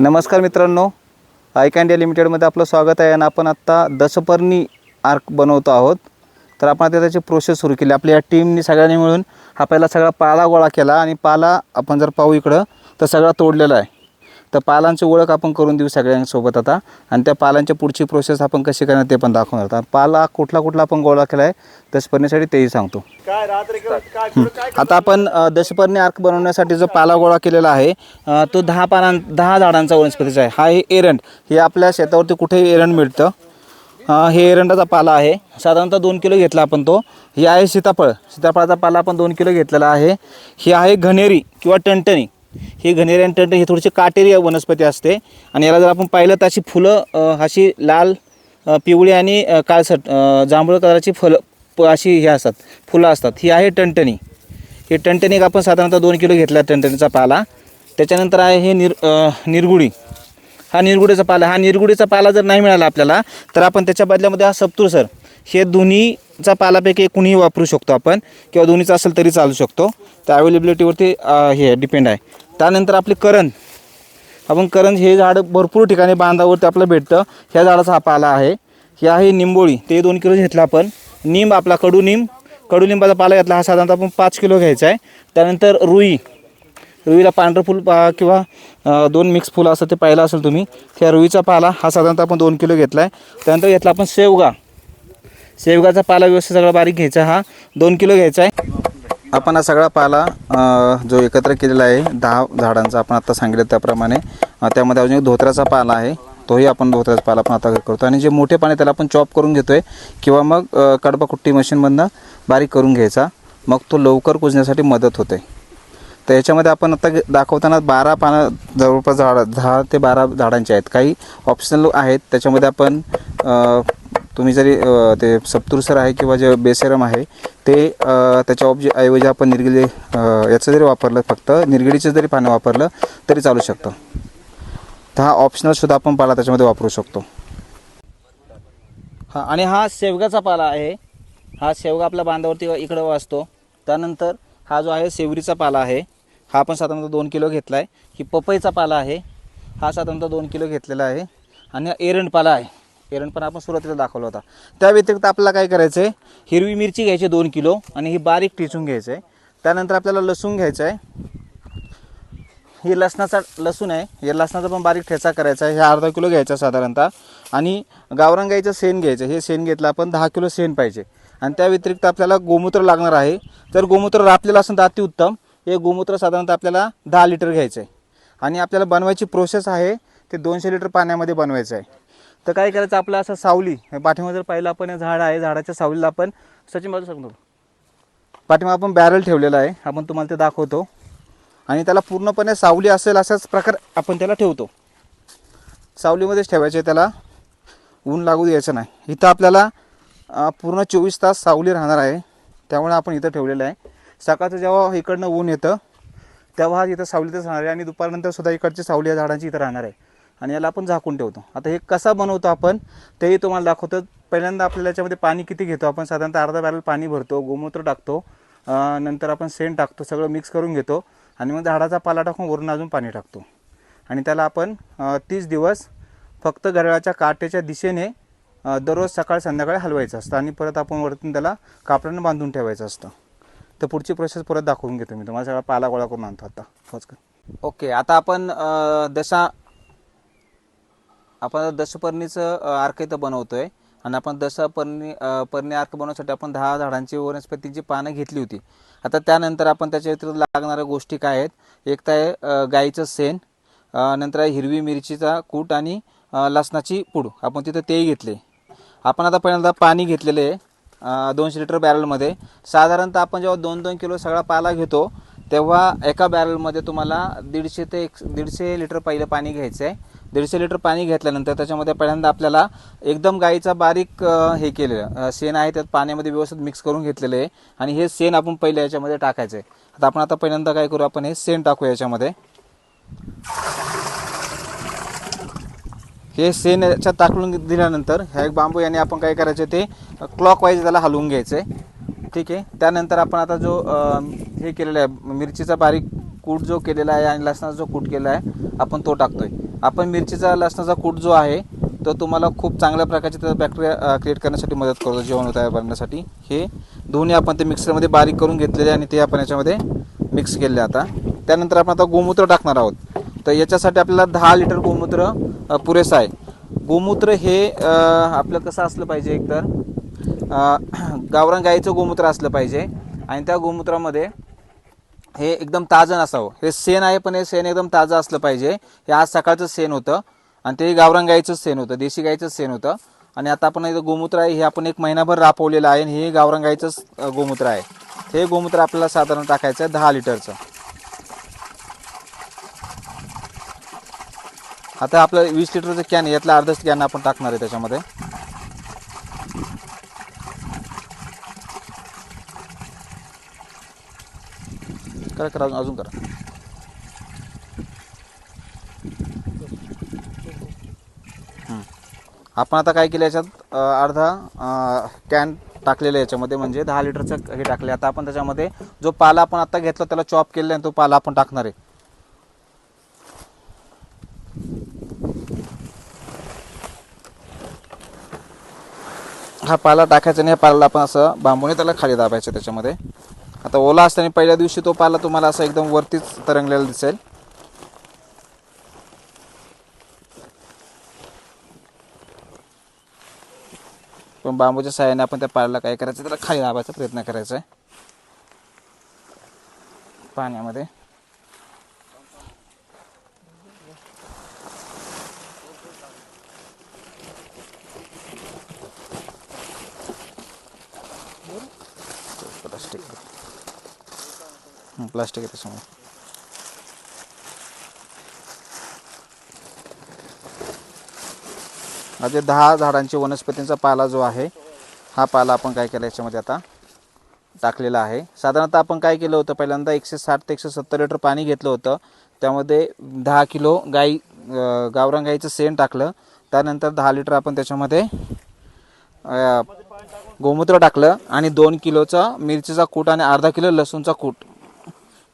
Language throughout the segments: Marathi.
नमस्कार मित्रांनो, आयका इंडिया लिमिटेडमध्ये आपलं स्वागत आहे. आणि आपण आत्ता दशपर्णी आर्क बनवतो आहोत. तर आपण आता त्याची प्रोसेस सुरू केली. आपल्या या टीमनी सगळ्यांनी मिळून हा पहिला सगळा पाला गोळा केला आणि पाला आपण जर पाहू इकडं तर सगळा तोडलेला आहे. तर पालांची ओळख आपण करून देऊ सगळ्यांसोबत आता, आणि त्या पालांची पुढची प्रोसेस आपण कशी करणार ते पण दाखवणार. तर पाला कुठला आपण गोळा केला आहे दशपर्णीसाठी तेही सांगतो. आता आपण दशपर्णी आर्क बनवण्यासाठी जो पाला गोळा केलेला आहे तो 10 झाडांचा वनस्पतीचा आहे. हा हे एरंड, हे आपल्या शेतावरती कुठेही एरंड मिळतं. हे एरंडाचा पाला आहे, साधारणतः 2 किलो घेतला आपण तो. हे आहे सीताफळाचा पाला आपण 2 किलो घेतलेला आहे. ही आहे घनेरी किंवा टणटणी. ही घनेरी आणि टणटणी ही थोडीशी काटेरी वनस्पती असते आणि याला जर आपण पाहिलं तर अशी फुलं अशी लाल, पिवळी आणि काळसट जांभूळ कलरची अशी हे असतात, फुलं असतात. ही आहे टणटणी. हे टणटणी आपण साधारणतः 2 किलो घेतला टणटणीचा पाला. त्याच्यानंतर आहे हे निरगुडी. हा निरगुडीचा पाला. हा निरगुडीचा पाला जर नाही मिळाला आपल्याला तर आपण त्याच्या बदल्यामध्ये हा सप्तुरसर, हे दोन्हीचा पालापैकी कुणीही वापरू शकतो आपण, किंवा दोन्हीचा असेल तरी चालू शकतो. त्या अवेलेबिलिटीवरती हे डिपेंड आहे. त्यानंतर आपली करंज. आपण करंज हे झाड भरपूर ठिकाणी बांधावरती आपलं भेटतं. ह्या झाडाचा हा पाला आहे. हे आहे निंबोळी, ते 2 किलो घेतला आपण. निंब आपला कडुलिंबाचा पाला घेतला, हा साधारणतः आपण 5 किलो घ्यायचा आहे. त्यानंतर रुईला पांढरं फुल किंवा 2 मिक्स फुलं असतं ते पाहिलं असेल तुम्ही. त्या रुईचा पाला हा साधारणतः आपण 2 किलो घेतला आहे. त्यानंतर घेतला आपण शेवगाचा पाला व्यवस्थित सगळा बारीक घ्यायचा, हा 2 किलो घ्यायचा आहे. आपण हा सगळा पाला जो एकत्र केलेला आहे 10 झाडांचा, आपण आता सांगितलं त्याप्रमाणे. त्यामध्ये अजून एक धोत्र्याचा पाला आहे, तोही आपण धोत्र्याचा पाला पण आता करतो. आणि जे मोठे पाने त्याला आपण चॉप करून घेतो आहे, किंवा मग कडबाकुट्टी मशीनमधनं बारीक करून घ्यायचा, मग तो लवकर कुजण्यासाठी मदत होते. तर याच्यामध्ये आपण आता दाखवताना 12 पानं जवळपास 10 ते 12 झाडांचे आहेत. काही ऑप्शनल आहेत त्याच्यामध्ये. आपण तुम्ही जरी ते सप्तुरसर आहे किंवा जे बेसेरम आहे ते त्याच्या ऐवजी आपण निर्गिली याचं जरी वापरलं, फक्त निर्गिडीचे जरी पानं वापरलं तरी चालू शकतं. तर हा ऑप्शनलसुद्धा आपण पाला त्याच्यामध्ये वापरू शकतो. आणि हा शेवगाचा पाला आहे. हा शेवगा आपल्या बांधावरती इकडं वाचतो. त्यानंतर हा जो आहे सेवरीचा पाला आहे, हा आपण साधारणतः 2 किलो घेतला आहे. ही पपईचा पाला आहे, हा साधारणतः 2 किलो घेतलेला आहे. आणि हा एरंड पाला आहे. एरंड पण आपण सुरुवातीला दाखवला होता. त्या व्यतिरिक्त आपल्याला काय करायचं आहे, हिरवी मिरची घ्यायची 2 किलो आणि ही बारीक ठेचून घ्यायचं आहे. त्यानंतर आपल्याला लसूण घ्यायचं आहे. ही लसूण आहे, या लसणाचा पण बारीक ठेचा करायचा आहे. हे अर्धा किलो घ्यायचा साधारणतः. आणि गावरान गाईचं शेण घ्यायचं. हे शेण घेतलं आपण 10 किलो शेण पाहिजे. आणि त्या व्यतिरिक्त आपल्याला गोमूत्र लागणार आहे. जर गोमूत्र रापलेलं असेल तर अतिउत्तम. हे गोमूत्र साधारणतः आपल्याला 10 लिटर घ्यायचं आहे. आणि आपल्याला बनवायची प्रोसेस आहे ते 200 लिटर पाण्यामध्ये बनवायचं आहे. तर काय करायचं, आपलं असं सावली पाठीमागे जर पाहिलं आपण, झाड आहे, झाडाच्या सावलीला आपण सचिन बाजू सांगतो पाठीमागे आपण बॅरल ठेवलेला आहे, आपण तुम्हाला ते दाखवतो. आणि त्याला पूर्णपणे सावली असेल अशाच प्रकार आपण त्याला ठेवतो. सावलीमध्येच ठेवायचे, त्याला ऊन लागू द्यायचं नाही. इथं आपल्याला पूर्ण 24 तास सावली राहणार आहे, त्यामुळे आपण इथं ठेवलेलं आहे. सकाळचं जेव्हा इकडनं ऊन येतं तेव्हा इथं सावलीतच राहणार आहे, आणि दुपारनंतर सुद्धा इकडची सावली या झाडांची इथं राहणार आहे. आणि याला आपण झाकून ठेवतो. आता हे कसा बनवतो आपण तेही तुम्हाला दाखवतो. पहिल्यांदा आपल्याला याच्यामध्ये पाणी किती घेतो, आपण साधारणतः अर्धा बॅरल पाणी भरतो, गोमूत्र टाकतो, नंतर आपण शेण टाकतो, सगळं मिक्स करून घेतो. आणि मग झाडाचा पाला टाकून वरून अजून पाणी टाकतो. आणि त्याला आपण 30 दिवस फक्त घड्याळाच्या काट्याच्या दिशेने दररोज सकाळ संध्याकाळी हलवायचं असतं. आणि परत आपण वरतून त्याला कापडानं बांधून ठेवायचं असतं. तर पुढची प्रोसेस परत दाखवून घेतो मी तुम्हाला. सगळा पाला गोळा करून आणतो आता. ओके, आता आपण दशपर्णीचं आर्क इथं बनवतो आहे. आणि आपण पर्णी आर्क बनवण्यासाठी आपण 10 झाडांची वनस्पतीची पानं घेतली होती. आता त्यानंतर आपण त्याच्या व्यतिरिक्त लागणाऱ्या गोष्टी काय आहेत, एक तर आहे गाईचं शेण, नंतर आहे हिरवी मिरचीचा कूट आणि लसणाची पूड, आपण तिथं तेही घेतले. आपण आता पहिल्यांदा पाणी घेतलेले आहे 200 लिटर बॅरलमध्ये. साधारणतः आपण जेव्हा 2-2 किलो सगळा पाला घेतो तेव्हा एका बॅरलमध्ये तुम्हाला 150 ते 150 लिटर पहिलं पाणी घ्यायचं आहे. 150 लिटर पाणी घेतल्यानंतर त्याच्यामध्ये पहिल्यांदा आपल्याला एकदम गाईचा बारीक हे केलेलं शेण आहे त्यात पाण्यामध्ये व्यवस्थित मिक्स करून घेतलेलं आहे. आणि हे शेण आपण पहिले याच्यामध्ये टाकायचं आहे. आता पहिल्यांदा काय करू, आपण हे शेण टाकू याच्यामध्ये. हे शेण याच्यात टाकून दिल्यानंतर ह्या एक बांबू याने आपण काय करायचं, ते क्लॉकवाईज त्याला हलवून घ्यायचं आहे. ठीक आहे. त्यानंतर आपण आता जो हे केलेला आहे मिरचीचा बारीक कूट जो केलेला आहे आणि लसणाचा जो कूट केला आहे आपण तो टाकतोय. आपण मिरचीचा लसणाचा कूट जो आहे तो तुम्हाला खूप चांगल्या प्रकारचे त्याचा बॅक्टेरिया क्रिएट करण्यासाठी मदत करतो, जीवाणू तयार करण्यासाठी. हे दोन्ही आपण ते मिक्सरमध्ये बारीक करून घेतलेले आणि ते आपण याच्यामध्ये मिक्स केले. आता त्यानंतर आपण आता गोमूत्र टाकणार आहोत. तर याच्यासाठी आपल्याला 10 लिटर गोमूत्र पुरेसं आहे. गोमूत्र हे आपलं कसं असलं पाहिजे, एकतर गावरान गाईचं गोमूत्र असलं पाहिजे आणि त्या गोमूत्रामध्ये हे एकदम ताजं नसावं. हे शेण आहे पण हे शेण एकदम ताजं असलं पाहिजे. हे आज सकाळचं शेण होतं आणि ते गावरान गाईचंच शेण होतं, देशी गाईचंच शेण होतं. आणि आता आपण इथं गोमूत्र आहे हे आपण 1 महिनाभर राबवलेलं आहे आणि हे गावरान गाईचंच गोमूत्र आहे. हे गोमूत्र आपल्याला साधारण टाकायचं आहे 10 लिटरचं. आता आपलं 20 लिटरचं कॅन यातला अर्धाच कॅन आपण टाकणार आहे त्याच्यामध्ये. करा अजून करा. आपण आता काय केलं, याच्यात अर्धा कॅन टाकलेलं आहे याच्यामध्ये, म्हणजे 10 लिटरचं हे टाकले. आता आपण त्याच्यामध्ये जो पाला आपण आता घेतला त्याला चॉप केलेला आहे तो पाला आपण टाकणार आहे. हा पाला टाकायचा आणि या पाल्याला आपण असं बांबूने त्याला खाली दाबायचं त्याच्यामध्ये. आता ओला असताना पहिल्या दिवशी तो पाला तुम्हाला असा एकदम वरतीच तरंगलेला दिसेल. पण बांबूच्या सहाय्याने आपण त्या पाल्याला काय करायचं, त्याला खाली दाबायचा प्रयत्न करायचा आहे पाण्यामध्ये. प्लास्टिक आहे त्याच्यामुळे. म्हणजे 10 झाडांची वनस्पतींचा पाला जो आहे हा पाला आपण काय केला याच्यामध्ये आता टाकलेला आहे. साधारणतः आपण काय केलं होतं, पहिल्यांदा 160 ते 170 लिटर पाणी घेतलं होतं. त्यामध्ये 10 किलो गावरान गाईचं शेण टाकलं. त्यानंतर 10 लिटर आपण त्याच्यामध्ये गोमूत्र टाकलं आणि 2 किलोचा मिरचीचा कूट आणि अर्धा किलो लसूणचा कूट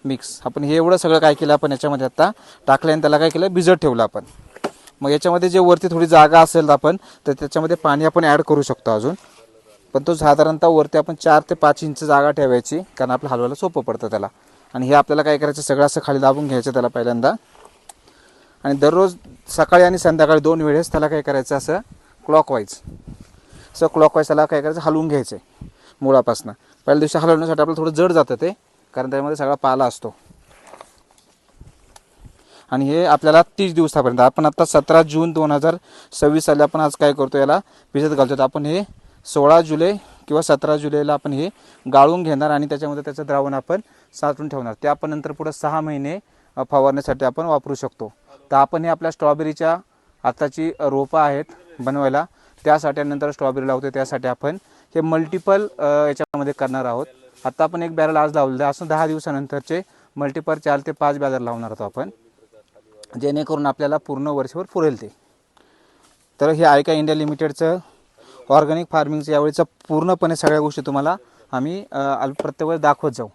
मिक्स. आपण हे एवढं सगळं काय केलं आपण याच्यामध्ये आता टाकलं आणि त्याला काय केलं, भिजत ठेवलं आपण. मग याच्यामध्ये जे वरती थोडी जागा असेल आपण तर त्याच्यामध्ये पाणी आपण ॲड करू शकतो अजून. पण तो साधारणतः वरती आपण 4 ते 5 इंच जागा ठेवायची, कारण आपलं हलवायला सोपं पडतं त्याला. आणि हे आपल्याला काय करायचं, सगळं असं खाली दाबून घ्यायचं त्याला पहिल्यांदा. आणि दररोज सकाळी आणि संध्याकाळी 2 वेळेस त्याला काय करायचं, असं क्लॉकवाईज त्याला काय करायचं, हलवून घ्यायचं आहे मुळापासून. पहिल्या दिवशी हलवण्यासाठी आपल्याला थोडं जड जातं ते, कारण त्यामध्ये सगळा पाला असतो. आणि हे आपल्याला 30 दिवसापर्यंत, आपण आता 17 जून 2026 साली आपण आज काय करतो, याला भिजत घालतो. तर आपण हे 16 जुलै किंवा 17 जुलैला आपण हे गाळून घेणार आणि त्याच्यामध्ये त्याचं द्रावण आपण साठवून ठेवणार. ते आपण नंतर पुढे 6 महिने फवारण्यासाठी आपण वापरू शकतो. तर आपण हे आपल्या स्ट्रॉबेरीच्या आताची रोपं आहेत बनवायला, त्यासाठी नंतर स्ट्रॉबेरी लावतो त्यासाठी आपण हे मल्टिपल याच्यामध्ये करणार आहोत. आता आपण एक बॅरल आज लावलेलं आहे, असं 10 दिवसानंतरचे मल्टिपल 4 ते 5 बॅरल लावणार आहोत आपण, जेणेकरून आपल्याला पूर्ण वर्षभर पुरेल ते. तर हे आयका इंडिया लिमिटेडचं ऑर्गॅनिक फार्मिंगचं यावेळीचं पूर्णपणे सगळ्या गोष्टी तुम्हाला आम्ही प्रत्येक वेळेस दाखवत जाऊ.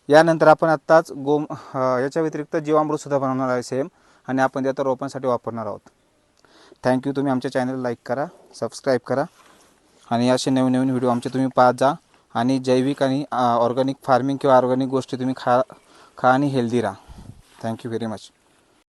यानंतर आपण आत्ताच याच्या व्यतिरिक्त जीवामृतसुद्धा बनवणार आहे सेम, आणि आपण ते आता रोपांसाठी वापरणार आहोत. थँक्यू. तुम्ही आमच्या चॅनलला लाईक करा, सबस्क्राईब करा आणि असे नवीन नवीन व्हिडिओ आमचे तुम्ही पाहत जा. आणि जैविक आणि ऑर्गॅनिक फार्मिंग किंवा ऑर्गॅनिक गोष्टी तुम्ही खा आणि हेल्दी राहा. Thank you very much.